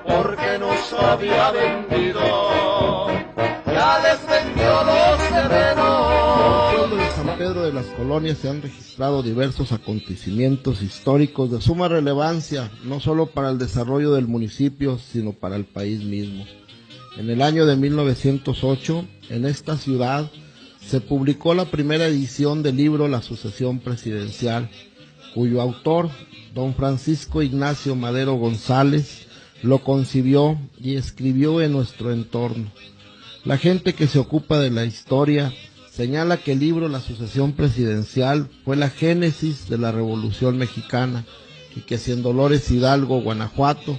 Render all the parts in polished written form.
porque nos había vendido, ya les vendió los terrenos. En el pueblo de San Pedro de las Colonias se han registrado diversos acontecimientos históricos de suma relevancia, no solo para el desarrollo del municipio, sino para el país mismo. En el año de 1908, en esta ciudad, se publicó la primera edición del libro La Sucesión Presidencial, cuyo autor, don Francisco Ignacio Madero González, lo concibió y escribió en nuestro entorno. La gente que se ocupa de la historia señala que el libro La Sucesión Presidencial fue la génesis de la Revolución Mexicana y que si en Dolores Hidalgo, Guanajuato,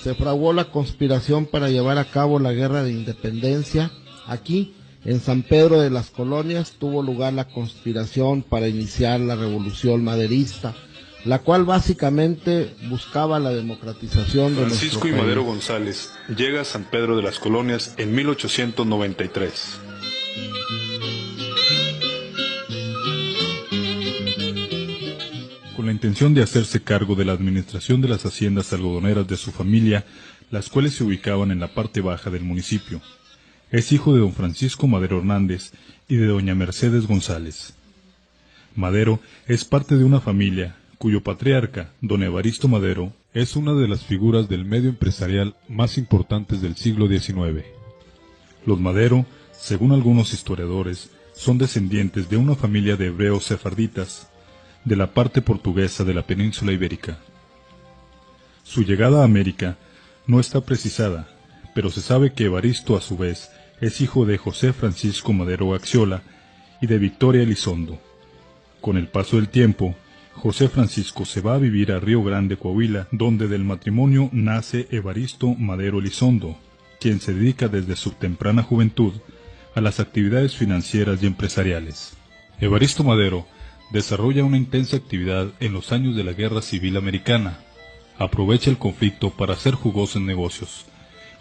se fraguó la conspiración para llevar a cabo la Guerra de Independencia, aquí, en San Pedro de las Colonias, tuvo lugar la conspiración para iniciar la Revolución Maderista, la cual básicamente buscaba la democratización de Francisco y Madero González llega a San Pedro de las Colonias en 1893. Con la intención de hacerse cargo de la administración de las haciendas algodoneras de su familia, las cuales se ubicaban en la parte baja del municipio. Es hijo de don Francisco Madero Hernández y de doña Mercedes González. Madero es parte de una familia cuyo patriarca, don Evaristo Madero, es una de las figuras del medio empresarial más importantes del siglo XIX. Los Madero, según algunos historiadores, son descendientes de una familia de hebreos sefarditas, de la parte portuguesa de la península ibérica. Su llegada a América no está precisada, pero se sabe que Evaristo, a su vez, es hijo de José Francisco Madero Axiola y de Victoria Elizondo. Con el paso del tiempo, José Francisco se va a vivir a Río Grande, Coahuila, donde del matrimonio nace Evaristo Madero Elizondo, quien se dedica desde su temprana juventud a las actividades financieras y empresariales. Evaristo Madero desarrolla una intensa actividad en los años de la Guerra Civil Americana. Aprovecha el conflicto para hacer jugosos negocios.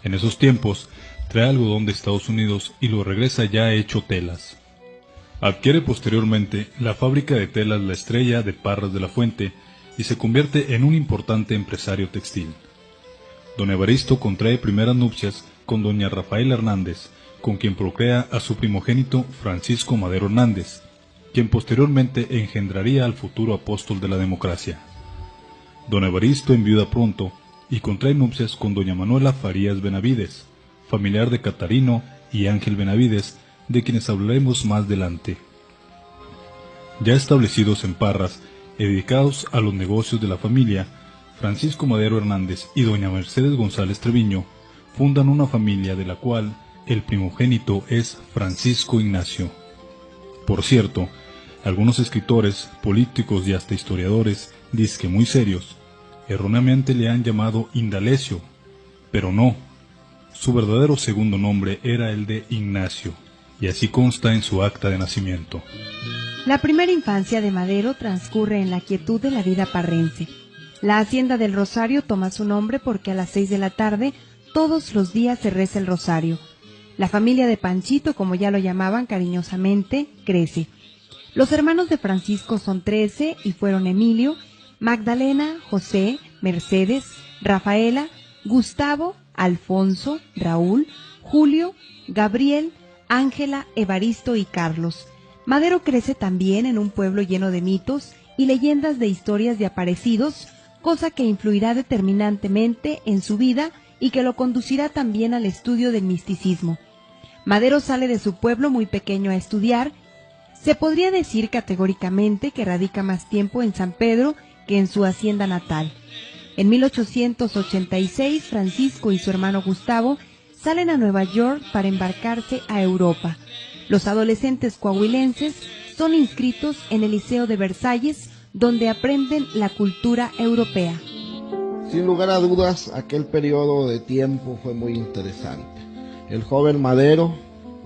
En esos tiempos, trae algodón de Estados Unidos y lo regresa ya hecho telas. Adquiere posteriormente la fábrica de telas La Estrella de Parras de la Fuente y se convierte en un importante empresario textil. Don Evaristo contrae primeras nupcias con doña Rafaela Hernández, con quien procrea a su primogénito Francisco Madero Hernández, quien posteriormente engendraría al futuro apóstol de la democracia. Don Evaristo enviuda pronto y contrae nupcias con doña Manuela Farías Benavides, familiar de Catarino y Ángel Benavides, de quienes hablaremos más adelante. Ya establecidos en Parras y dedicados a los negocios de la familia, Francisco Madero Hernández y doña Mercedes González Treviño fundan una familia de la cual el primogénito es Francisco Ignacio. Por cierto, algunos escritores, políticos y hasta historiadores, dizque muy serios, erróneamente le han llamado Indalecio, pero no, su verdadero segundo nombre era el de Ignacio, y así consta en su acta de nacimiento. La primera infancia de Madero transcurre en la quietud de la vida parrense. La hacienda del Rosario toma su nombre porque a las 6 de la tarde todos los días se reza el Rosario. La familia de Panchito, como ya lo llamaban cariñosamente, crece. Los hermanos de Francisco son 13 y fueron Emilio, Magdalena, José, Mercedes, Rafaela, Gustavo, Alfonso, Raúl, Julio, Gabriel, Ángela, Evaristo y Carlos. Madero crece también en un pueblo lleno de mitos y leyendas de historias de aparecidos, cosa que influirá determinantemente en su vida y que lo conducirá también al estudio del misticismo. Madero sale de su pueblo muy pequeño a estudiar. Se podría decir categóricamente que radica más tiempo en San Pedro que en su hacienda natal. En 1886, Francisco y su hermano Gustavo salen a Nueva York para embarcarse a Europa. Los adolescentes coahuilenses son inscritos en el Liceo de Versalles, donde aprenden la cultura europea. Sin lugar a dudas, aquel periodo de tiempo fue muy interesante. El joven Madero,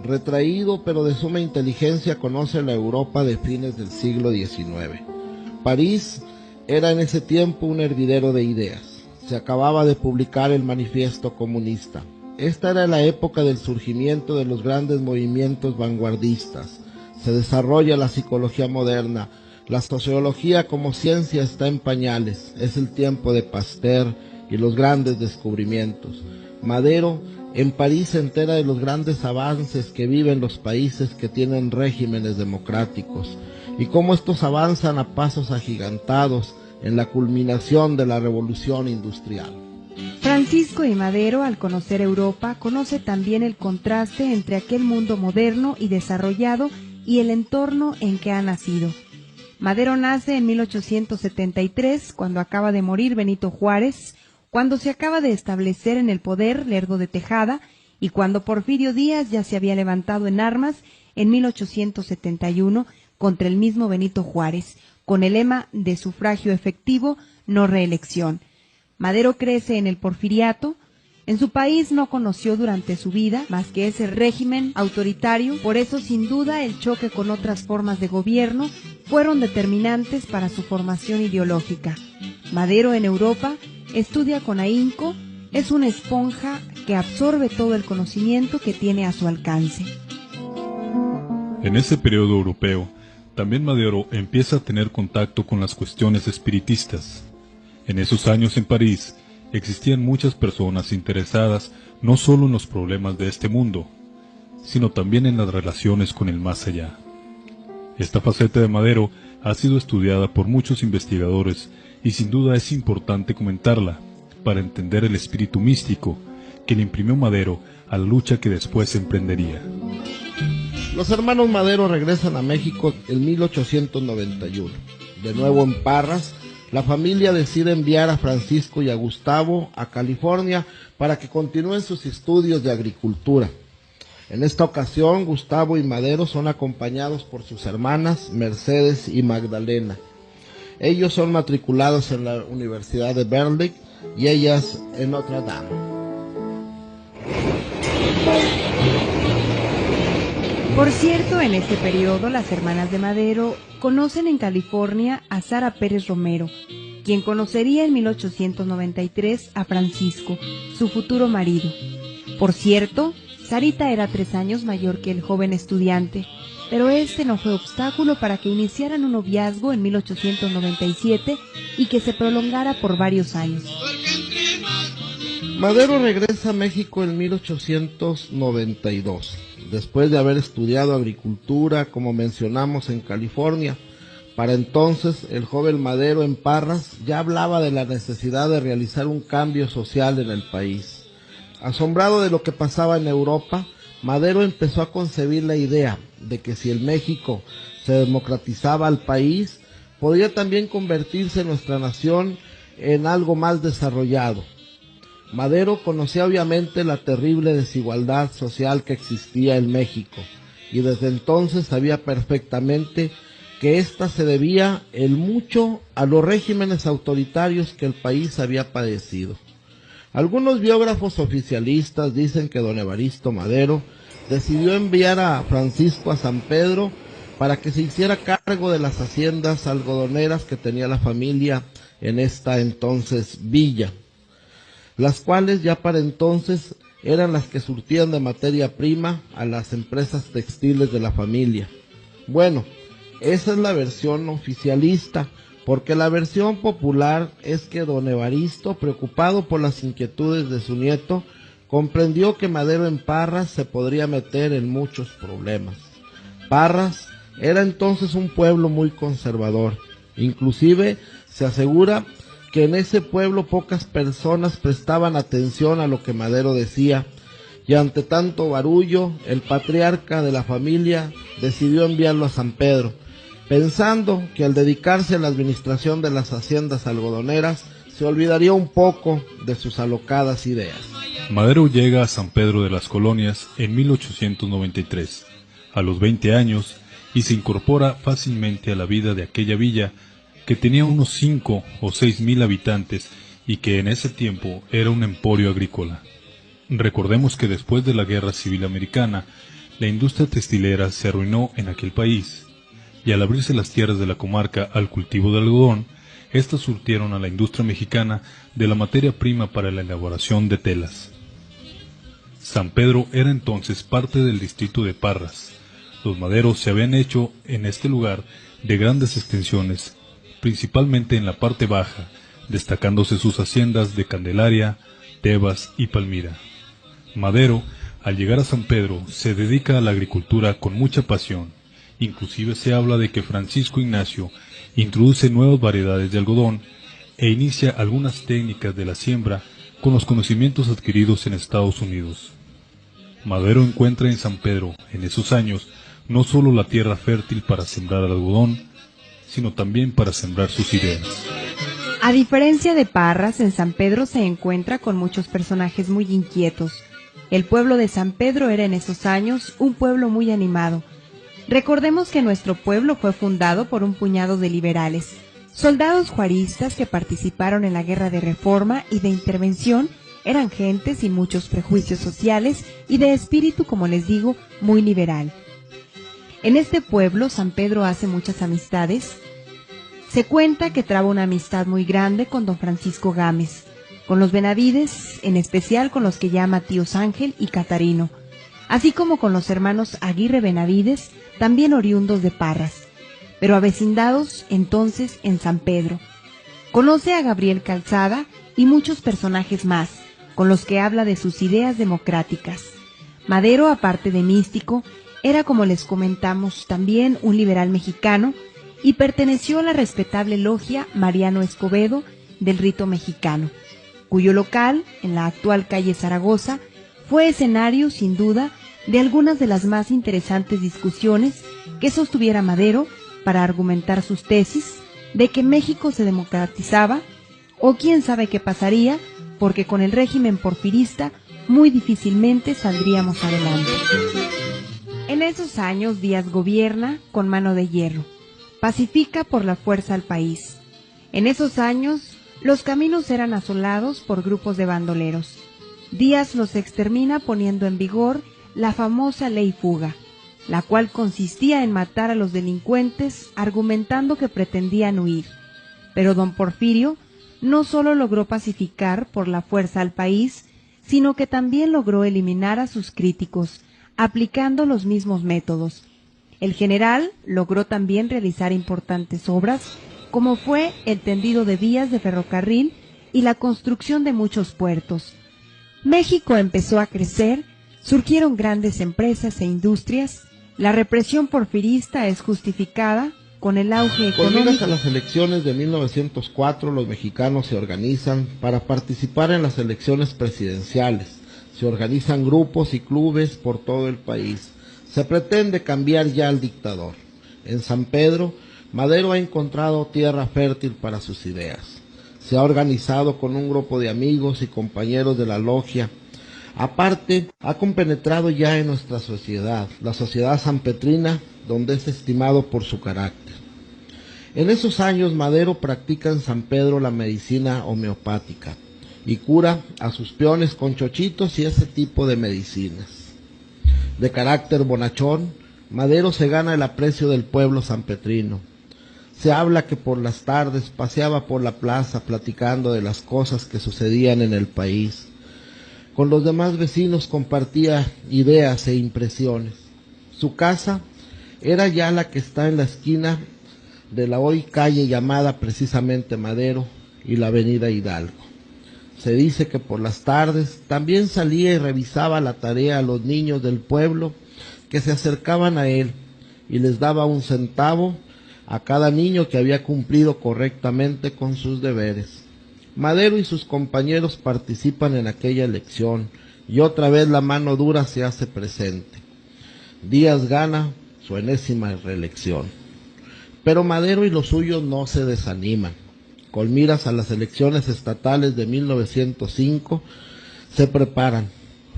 retraído pero de suma inteligencia, conoce la Europa de fines del siglo XIX. París era en ese tiempo un hervidero de ideas. Se acababa de publicar el Manifiesto Comunista. Esta era la época del surgimiento de los grandes movimientos vanguardistas. Se desarrolla la psicología moderna. La sociología como ciencia está en pañales. Es el tiempo de Pasteur, y los grandes descubrimientos. Madero en París se entera de los grandes avances que viven los países que tienen regímenes democráticos y cómo estos avanzan a pasos agigantados en la culminación de la revolución industrial. Francisco y Madero, al conocer Europa, conoce también el contraste entre aquel mundo moderno y desarrollado y el entorno en que ha nacido. Madero nace en 1873, cuando acaba de morir Benito Juárez, cuando se acaba de establecer en el poder Lerdo de Tejada y cuando Porfirio Díaz ya se había levantado en armas en 1871 contra el mismo Benito Juárez, con el lema de sufragio efectivo, no reelección. Madero crece en el porfiriato. En su país no conoció durante su vida más que ese régimen autoritario, por eso sin duda el choque con otras formas de gobierno fueron determinantes para su formación ideológica. Madero en Europa estudia con ahínco, es una esponja que absorbe todo el conocimiento que tiene a su alcance. En ese periodo europeo, también Madero empieza a tener contacto con las cuestiones espiritistas. En esos años en París existían muchas personas interesadas no solo en los problemas de este mundo, sino también en las relaciones con el más allá. Esta faceta de Madero ha sido estudiada por muchos investigadores y sin duda es importante comentarla para entender el espíritu místico que le imprimió Madero a la lucha que después emprendería. Los hermanos Madero regresan a México en 1891. De nuevo en Parras, la familia decide enviar a Francisco y a Gustavo a California para que continúen sus estudios de agricultura. En esta ocasión, Gustavo y Madero son acompañados por sus hermanas Mercedes y Magdalena. Ellos son matriculados en la Universidad de Berkeley y ellas en Notre Dame. Por cierto, en este periodo las hermanas de Madero conocen en California a Sara Pérez Romero, quien conocería en 1893 a Francisco, su futuro marido. Por cierto, Sarita era 3 años mayor que el joven estudiante, pero este no fue obstáculo para que iniciaran un noviazgo en 1897 y que se prolongara por varios años. Madero regresa a México en 1892, después de haber estudiado agricultura, como mencionamos, en California. Para entonces, el joven Madero en Parras ya hablaba de la necesidad de realizar un cambio social en el país. Asombrado de lo que pasaba en Europa, Madero empezó a concebir la idea de que si en México se democratizaba al país, podría también convertirse nuestra nación en algo más desarrollado. Madero conocía obviamente la terrible desigualdad social que existía en México y desde entonces sabía perfectamente que ésta se debía en mucho a los regímenes autoritarios que el país había padecido. Algunos biógrafos oficialistas dicen que don Evaristo Madero decidió enviar a Francisco a San Pedro para que se hiciera cargo de las haciendas algodoneras que tenía la familia en esta entonces villa, las cuales ya para entonces eran las que surtían de materia prima a las empresas textiles de la familia. Bueno, esa es la versión oficialista, porque la versión popular es que don Evaristo, preocupado por las inquietudes de su nieto, comprendió que Madero en Parras se podría meter en muchos problemas. Parras era entonces un pueblo muy conservador, inclusive se asegura que en ese pueblo pocas personas prestaban atención a lo que Madero decía, y ante tanto barullo, el patriarca de la familia decidió enviarlo a San Pedro, pensando que al dedicarse a la administración de las haciendas algodoneras, se olvidaría un poco de sus alocadas ideas. Madero llega a San Pedro de las Colonias en 1893, a los 20 años, y se incorpora fácilmente a la vida de aquella villa, que tenía unos 5 o 6 mil habitantes y que en ese tiempo era un emporio agrícola. Recordemos que después de la Guerra Civil Americana, la industria textilera se arruinó en aquel país, y al abrirse las tierras de la comarca al cultivo de algodón, estas surtieron a la industria mexicana de la materia prima para la elaboración de telas. San Pedro era entonces parte del distrito de Parras. Los maderos se habían hecho en este lugar de grandes extensiones, principalmente en la parte baja, destacándose sus haciendas de Candelaria, Tebas y Palmira. Madero, al llegar a San Pedro, se dedica a la agricultura con mucha pasión. Inclusive se habla de que Francisco Ignacio introduce nuevas variedades de algodón e inicia algunas técnicas de la siembra con los conocimientos adquiridos en Estados Unidos. Madero encuentra en San Pedro, en esos años, no solo la tierra fértil para sembrar algodón, sino también para sembrar sus ideas. A diferencia de Parras, en San Pedro se encuentra con muchos personajes muy inquietos. El pueblo de San Pedro era en esos años un pueblo muy animado. Recordemos que nuestro pueblo fue fundado por un puñado de liberales, soldados juaristas que participaron en la Guerra de Reforma y de Intervención. Eran gente sin muchos prejuicios sociales y de espíritu, como les digo, muy liberal. En este pueblo, San Pedro hace muchas amistades. Se cuenta que traba una amistad muy grande con don Francisco Gámez, con los Benavides, en especial con los que llama tíos Ángel y Catarino, así como con los hermanos Aguirre Benavides, también oriundos de Parras, pero avecindados entonces en San Pedro. Conoce a Gabriel Calzada y muchos personajes más, con los que habla de sus ideas democráticas. Madero, aparte de místico, era, como les comentamos, también un liberal mexicano y perteneció a la respetable logia Mariano Escobedo del Rito Mexicano, cuyo local, en la actual calle Zaragoza, fue escenario, sin duda, de algunas de las más interesantes discusiones que sostuviera Madero para argumentar sus tesis de que México se democratizaba, o quién sabe qué pasaría, porque con el régimen porfirista muy difícilmente saldríamos adelante. En esos años Díaz gobierna con mano de hierro, pacifica por la fuerza al país. En esos años los caminos eran asolados por grupos de bandoleros. Díaz los extermina poniendo en vigor la famosa ley fuga, la cual consistía en matar a los delincuentes argumentando que pretendían huir. Pero don Porfirio no solo logró pacificar por la fuerza al país, sino que también logró eliminar a sus críticos, aplicando los mismos métodos. El general logró también realizar importantes obras, como fue el tendido de vías de ferrocarril y la construcción de muchos puertos. México empezó a crecer, surgieron grandes empresas e industrias. La represión porfirista es justificada con el auge económico. Con miras a las elecciones de 1904, los mexicanos se organizan para participar en las elecciones presidenciales. Se organizan grupos y clubes por todo el país. Se pretende cambiar ya al dictador. En San Pedro, Madero ha encontrado tierra fértil para sus ideas. Se ha organizado con un grupo de amigos y compañeros de la logia. Aparte, ha compenetrado ya en nuestra sociedad, la sociedad sanpetrina, donde es estimado por su carácter. En esos años, Madero practica en San Pedro la medicina homeopática y cura a sus peones con chochitos y ese tipo de medicinas. De carácter bonachón, Madero se gana el aprecio del pueblo sanpetrino. Se habla que por las tardes paseaba por la plaza platicando de las cosas que sucedían en el país. Con los demás vecinos compartía ideas e impresiones. Su casa era ya la que está en la esquina de la hoy calle llamada precisamente Madero y la avenida Hidalgo. Se dice que por las tardes también salía y revisaba la tarea a los niños del pueblo que se acercaban a él y les daba 1 centavo a cada niño que había cumplido correctamente con sus deberes. Madero y sus compañeros participan en aquella elección y otra vez la mano dura se hace presente. Díaz gana su enésima reelección. Pero Madero y los suyos no se desaniman. Con miras a las elecciones estatales de 1905, se preparan,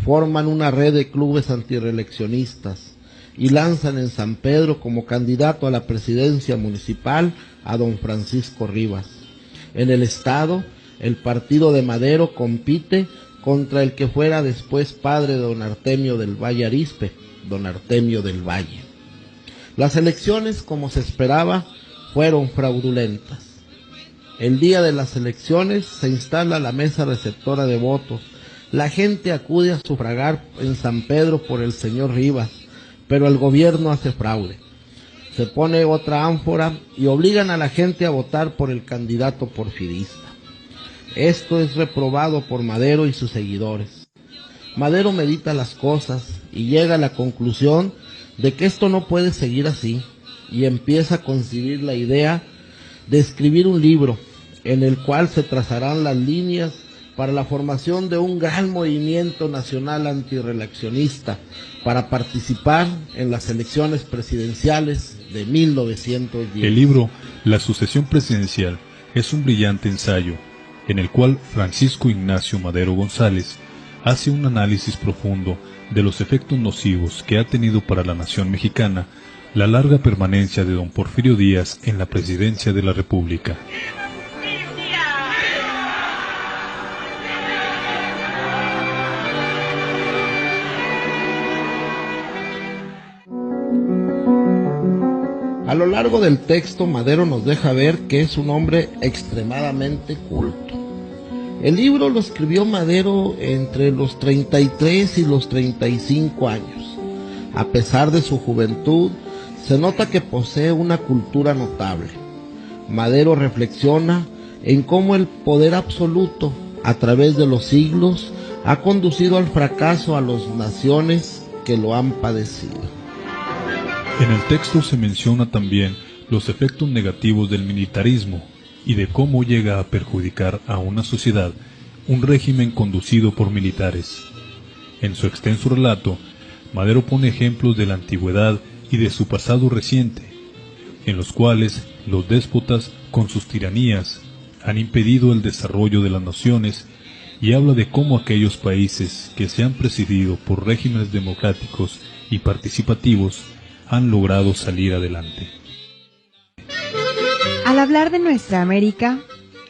forman una red de clubes antireeleccionistas y lanzan en San Pedro como candidato a la presidencia municipal a don Francisco Rivas. En el estado, el partido de Madero compite contra el que fuera después padre de don Artemio del Valle Arizpe, don Artemio del Valle. Las elecciones, como se esperaba, fueron fraudulentas. El día de las elecciones se instala la mesa receptora de votos. La gente acude a sufragar en San Pedro por el señor Rivas, pero el gobierno hace fraude. Se pone otra ánfora y obligan a la gente a votar por el candidato porfirista. Esto es reprobado por Madero y sus seguidores. Madero medita las cosas y llega a la conclusión de que esto no puede seguir así, y empieza a concebir la idea de escribir un libro en el cual se trazarán las líneas para la formación de un gran movimiento nacional antirreeleccionista para participar en las elecciones presidenciales de 1910. El libro La sucesión presidencial es un brillante ensayo en el cual Francisco Ignacio Madero González hace un análisis profundo de los efectos nocivos que ha tenido para la nación mexicana la larga permanencia de don Porfirio Díaz en la presidencia de la República. A lo largo del texto, Madero nos deja ver que es un hombre extremadamente culto. El libro lo escribió Madero entre los 33 y los 35 años. A pesar de su juventud, se nota que posee una cultura notable. Madero reflexiona en cómo el poder absoluto, a través de los siglos, ha conducido al fracaso a las naciones que lo han padecido. En el texto se menciona también los efectos negativos del militarismo y de cómo llega a perjudicar a una sociedad un régimen conducido por militares. En su extenso relato, Madero pone ejemplos de la antigüedad y de su pasado reciente, en los cuales los déspotas, con sus tiranías, han impedido el desarrollo de las naciones, y habla de cómo aquellos países que se han presidido por regímenes democráticos y participativos han logrado salir adelante. Al hablar de nuestra América,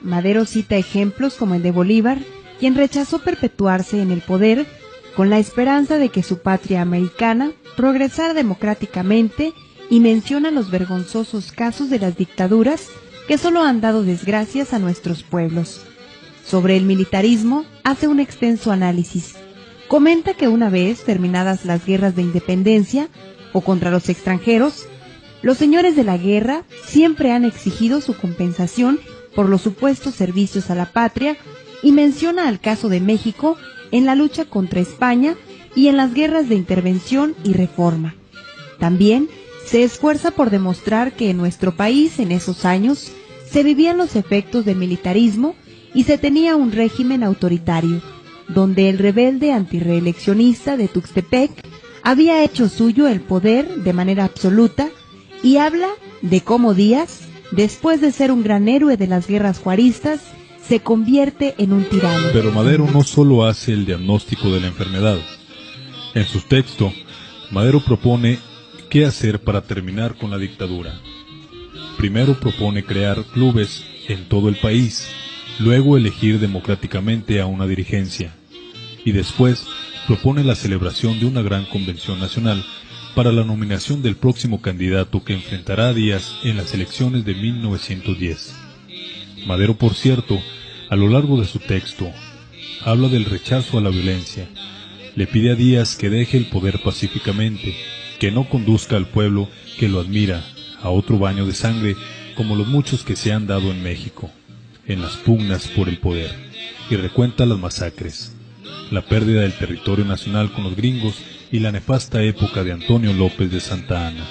Madero cita ejemplos como el de Bolívar, quien rechazó perpetuarse en el poder con la esperanza de que su patria americana progresara democráticamente, y menciona los vergonzosos casos de las dictaduras que solo han dado desgracias a nuestros pueblos. Sobre el militarismo hace un extenso análisis. Comenta que una vez terminadas las guerras de independencia o contra los extranjeros, los señores de la guerra siempre han exigido su compensación por los supuestos servicios a la patria, y menciona el caso de México en la lucha contra España y en las guerras de intervención y reforma. También se esfuerza por demostrar que en nuestro país en esos años se vivían los efectos del militarismo y se tenía un régimen autoritario, donde el rebelde antirreeleccionista de Tuxtepec había hecho suyo el poder de manera absoluta, y habla de cómo Díaz, después de ser un gran héroe de las guerras juaristas, se convierte en un tirano. Pero Madero no solo hace el diagnóstico de la enfermedad. En su texto, Madero propone qué hacer para terminar con la dictadura. Primero propone crear clubes en todo el país, luego elegir democráticamente a una dirigencia, y después propone la celebración de una gran convención nacional para la nominación del próximo candidato que enfrentará a Díaz en las elecciones de 1910. Madero, por cierto, a lo largo de su texto, habla del rechazo a la violencia. Le pide a Díaz que deje el poder pacíficamente, que no conduzca al pueblo que lo admira a otro baño de sangre como los muchos que se han dado en México, en las pugnas por el poder, y recuenta las masacres, la pérdida del territorio nacional con los gringos y la nefasta época de Antonio López de Santa Anna.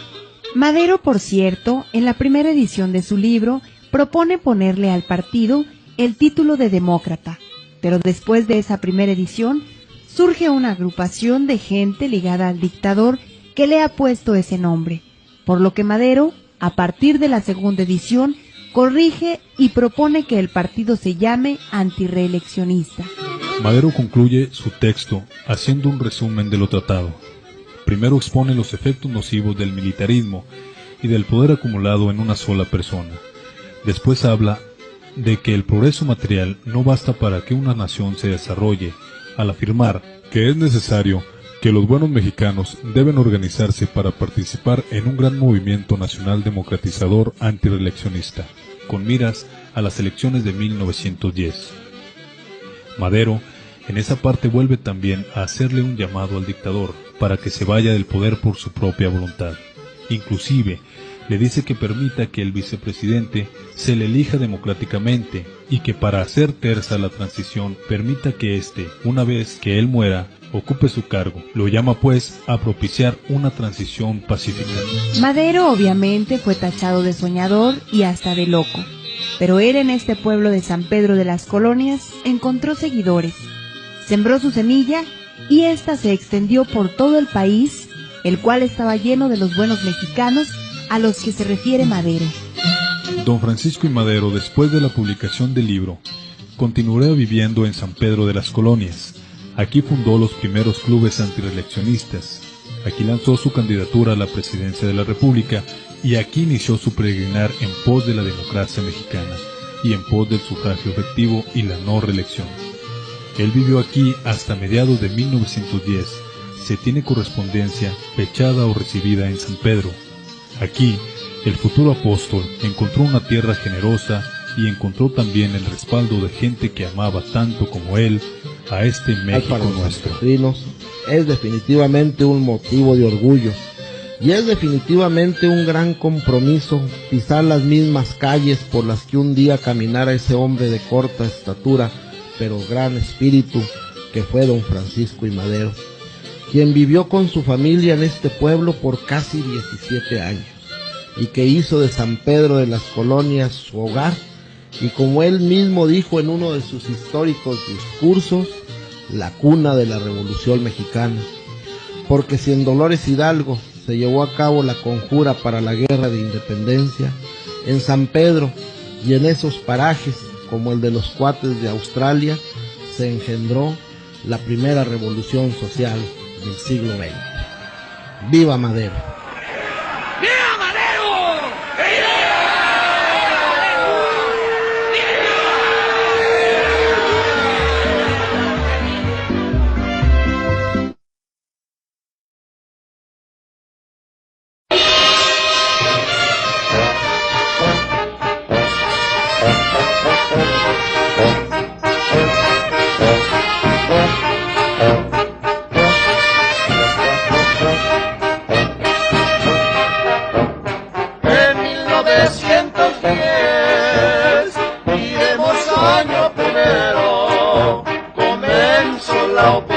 Madero, por cierto, en la primera edición de su libro, propone ponerle al partido el título de demócrata, pero después de esa primera edición surge una agrupación de gente ligada al dictador que le ha puesto ese nombre, por lo que Madero, a partir de la segunda edición, corrige y propone que el partido se llame antirreeleccionista. Madero concluye su texto haciendo un resumen de lo tratado. Primero expone los efectos nocivos del militarismo y del poder acumulado en una sola persona. Después habla de que el progreso material no basta para que una nación se desarrolle, al afirmar que es necesario que los buenos mexicanos deben organizarse para participar en un gran movimiento nacional democratizador antirreeleccionista, con miras a las elecciones de 1910. Madero, en esa parte, vuelve también a hacerle un llamado al dictador para que se vaya del poder por su propia voluntad. Inclusive, le dice que permita que el vicepresidente se le elija democráticamente y que para hacer tersa la transición permita que éste, una vez que él muera, ocupe su cargo. Lo llama pues a propiciar una transición pacífica. Madero obviamente fue tachado de soñador y hasta de loco, pero él en este pueblo de San Pedro de las Colonias encontró seguidores, sembró su semilla y ésta se extendió por todo el país, el cual estaba lleno de los buenos mexicanos a los que se refiere Madero. Don Francisco I. Madero, después de la publicación del libro, continuaría viviendo en San Pedro de las Colonias. Aquí fundó los primeros clubes antireeleccionistas. Aquí lanzó su candidatura a la presidencia de la República y aquí inició su peregrinar en pos de la democracia mexicana y en pos del sufragio efectivo y la no reelección. Él vivió aquí hasta mediados de 1910. Se tiene correspondencia fechada o recibida en San Pedro. Aquí, el futuro apóstol encontró una tierra generosa y encontró también el respaldo de gente que amaba tanto como él a este México nuestro. Es definitivamente un motivo de orgullo y es definitivamente un gran compromiso pisar las mismas calles por las que un día caminara ese hombre de corta estatura pero gran espíritu que fue don Francisco I. Madero, quien vivió con su familia en este pueblo por casi 17 años y que hizo de San Pedro de las Colonias su hogar y, como él mismo dijo en uno de sus históricos discursos, la cuna de la Revolución Mexicana, porque si en Dolores Hidalgo se llevó a cabo la conjura para la Guerra de Independencia, en San Pedro y en esos parajes como el de los Cuates de Australia se engendró la primera revolución social del siglo XX. ¡Viva Madero! ¡Viva Madero! En 1910, diremos año primero, comenzó la oposición.